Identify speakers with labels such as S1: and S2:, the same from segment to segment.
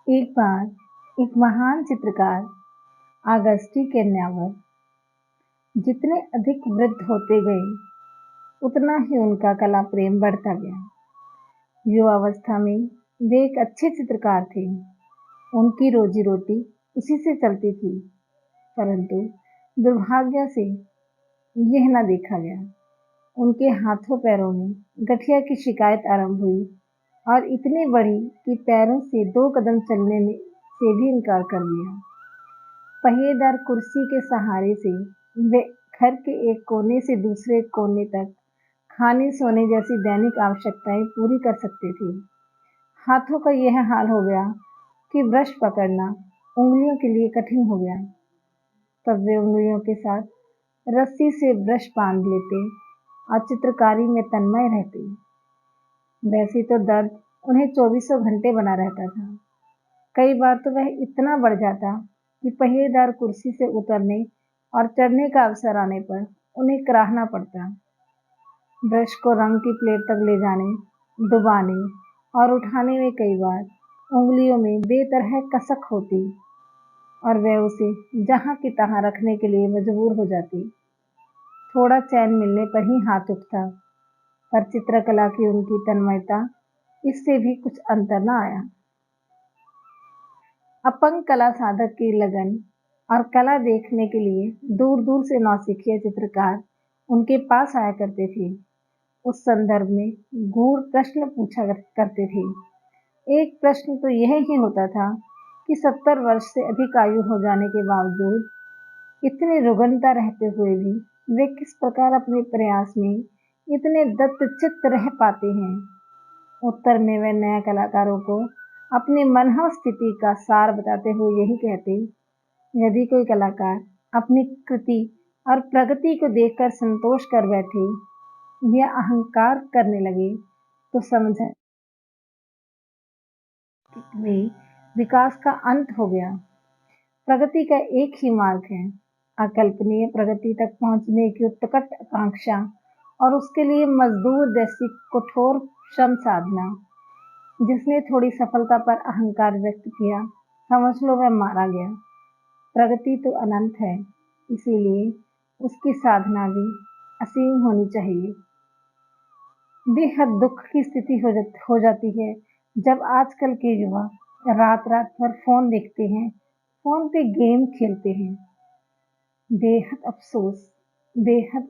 S1: एक बार एक महान चित्रकार आगस्टी कैन्यावर जितने अधिक वृद्ध होते गए, उतना ही उनका कला प्रेम बढ़ता गया। युवावस्था में वे एक अच्छे चित्रकार थे। उनकी रोजी रोटी उसी से चलती थी, परंतु दुर्भाग्य से यह न देखा गया। उनके हाथों पैरों में गठिया की शिकायत आरंभ हुई और इतनी बढ़ी कि पैरों से 2 कदम चलने से भी इनकार कर दिया। पहिएदार कुर्सी के सहारे से वे घर के एक कोने से दूसरे कोने तक खाने सोने जैसी दैनिक आवश्यकताएं पूरी कर सकते थे। हाथों का यह हाल हो गया कि ब्रश पकड़ना उंगलियों के लिए कठिन हो गया। तब वे उंगलियों के साथ रस्सी से ब्रश बांध लेते और चित्रकारी में तन्मय रहते। वैसे तो दर्द उन्हें 24 घंटे बना रहता था। कई बार तो वह इतना बढ़ जाता कि पहिएदार कुर्सी से उतरने और चढ़ने का अवसर आने पर उन्हें कराहना पड़ता। ब्रश को रंग की प्लेट तक ले जाने, डुबाने और उठाने में कई बार उंगलियों में बेतरह कसक होती और वह उसे जहां की तहां रखने के लिए मजबूर हो जाती। थोड़ा चैन मिलने पर ही हाथ उठता, पर चित्रकला की उनकी तन्मयता इससे भी कुछ अंतर न आया। अपंग कला साधक की लगन और कला देखने के लिए दूर दूर से नौसिखिए चित्रकार उनके पास आया करते थे। उस संदर्भ में गूढ़ प्रश्न पूछा करते थे। एक प्रश्न तो यह ही होता था कि 70 वर्ष से अधिक आयु हो जाने के बावजूद इतनी रुग्णता रहते हुए भी वे किस प्रकार अपने प्रयास में इतने दत्तचित्त रह पाते हैं। उत्तर में वे नए कलाकारों को अपनी मनः स्थिति का सार बताते हुए यही कहते, यदि कोई कलाकार अपनी कृति और प्रगति को देखकर संतोष कर बैठे या अहंकार करने लगे तो समझें में विकास का अंत हो गया। प्रगति का एक ही मार्ग है, अकल्पनीय प्रगति तक पहुंचने की उत्कट आकांक्षा और उसके लिए मजदूर जैसी कठोर श्रम साधना। जिसने थोड़ी सफलता पर अहंकार व्यक्त किया, समझ लो वह मारा गया। प्रगति तो अनंत है, इसीलिए उसकी साधना भी असीम होनी चाहिए। बेहद दुख की स्थिति हो जाती है जब आजकल के युवा रात रात भर फोन देखते हैं, फोन पे गेम खेलते हैं। बेहद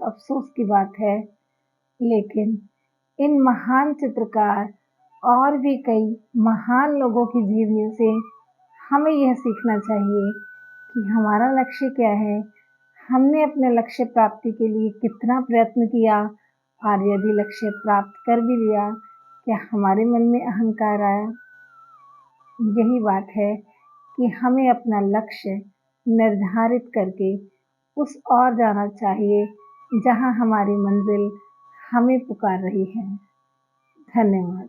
S1: अफसोस की बात है। लेकिन इन महान चित्रकार और भी कई महान लोगों की जीवनी से हमें यह सीखना चाहिए कि हमारा लक्ष्य क्या है, हमने अपने लक्ष्य प्राप्ति के लिए कितना प्रयत्न किया और यदि लक्ष्य प्राप्त कर भी लिया, क्या हमारे मन में अहंकार आया। यही बात है कि हमें अपना लक्ष्य निर्धारित करके उस ओर जाना चाहिए जहां हमारी मंजिल हमें पुकार रही है। धन्यवाद।